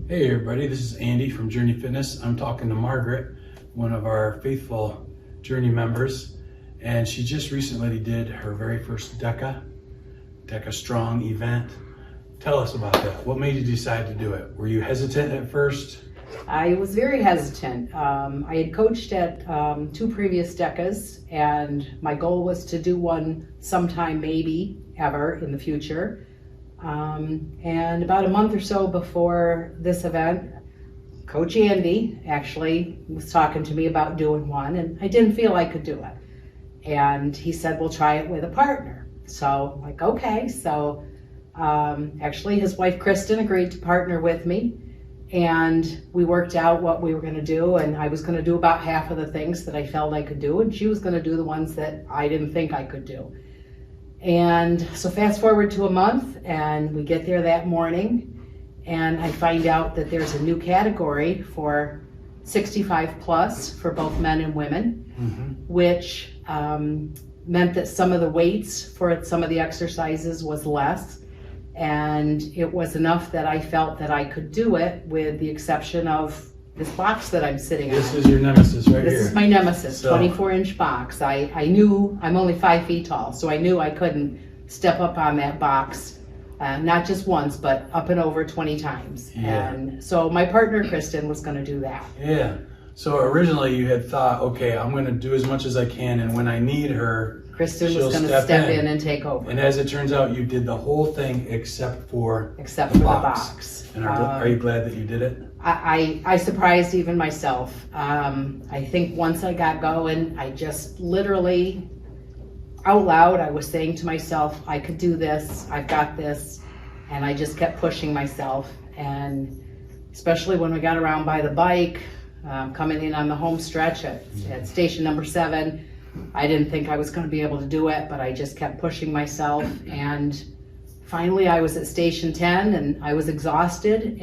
Hey everybody, this is Andy from Journey Fitness. I'm talking to Margaret, one of our faithful Journey members, and she just recently did her very first DECA Strong event. Tell us about that. What made you decide to do it? Were you hesitant at first? I was very hesitant. I had coached at 2 previous DECAs, and my goal was to do one sometime, maybe ever in the future. And about a month or so before this event, Coach Andy actually was talking to me about doing one, and I didn't feel I could do it. And he said, we'll try it with a partner. So like, okay. So actually his wife Kristen agreed to partner with me, and we worked out what we were going to do, and I was going to do about half of the things that I felt I could do, and she was going to do the ones that I didn't think I could do. And so fast forward to a month, and we get there that morning, and I find out that there's a new category for 65 plus for both men and women, which meant that some of the weights for some of the exercises was less, and it was enough that I felt that I could do it, with the exception of this box that I'm sitting on. This is your nemesis right here. This is my nemesis, So, 24-inch box. I knew, I'm only 5 feet tall, so I knew I couldn't step up on that box, not just once, but up and over 20 times. Yeah. And so my partner, Kristen, was gonna do that. Yeah. So originally you had thought, okay, I'm going to do as much as I can, and when I need her, Kristen she'll was gonna step in and take over. And as it turns out, you did the whole thing except for the box. And are you glad that you did it? I surprised even myself. I think once I got going, I just literally, out loud, I was saying to myself, I could do this, I've got this, and I just kept pushing myself. And especially when we got around by the bike, coming in on the home stretch at station number 7, I didn't think I was going to be able to do it, but I just kept pushing myself. And finally I was at station 10, and I was exhausted,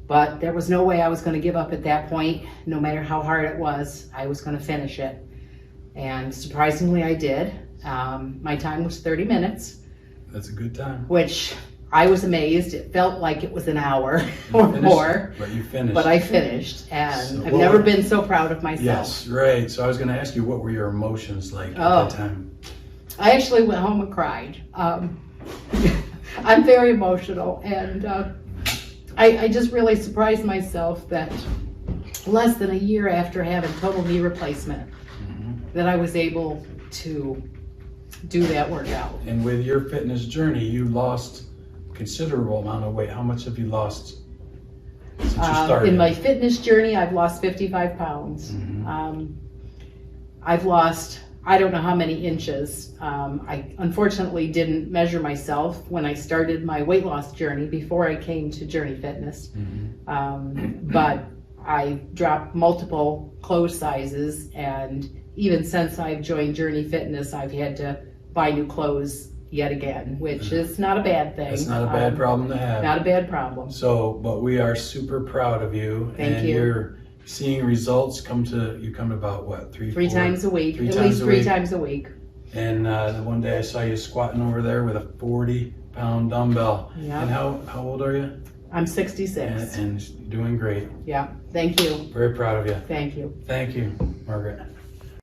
but there was no way I was going to give up at that point. No matter how hard it was, I was going to finish it. And surprisingly, I did. My time was 30 minutes. That's a good time. Which I was amazed. It felt like it was an hour or more. But you finished. But I finished, and So I've never been so proud of myself. Yes, right. So I was going to ask you, what were your emotions like at that time? I actually went home and cried. I'm very emotional, and I just really surprised myself that less than a year after having total knee replacement, that I was able to do that workout. And with your fitness journey, you lost a considerable amount of weight. How much have you lost since you started? In my fitness journey, I've lost 55 pounds. I've lost, I don't know how many inches. I unfortunately didn't measure myself when I started my weight loss journey before I came to Journey Fitness. But I dropped multiple clothes sizes, and even since I've joined Journey Fitness, I've had to buy new clothes yet again, which is not a bad thing. It's not a bad problem to have. Not a bad problem. So, but we are super proud of you. Thank you. You're seeing results come about what, three times a week, at least three times a week. And the one day I saw you squatting over there with a 40-pound dumbbell. Yeah. And how old are you? I'm 66. And doing great. Yeah, thank you. Very proud of you. Thank you. Thank you, Margaret.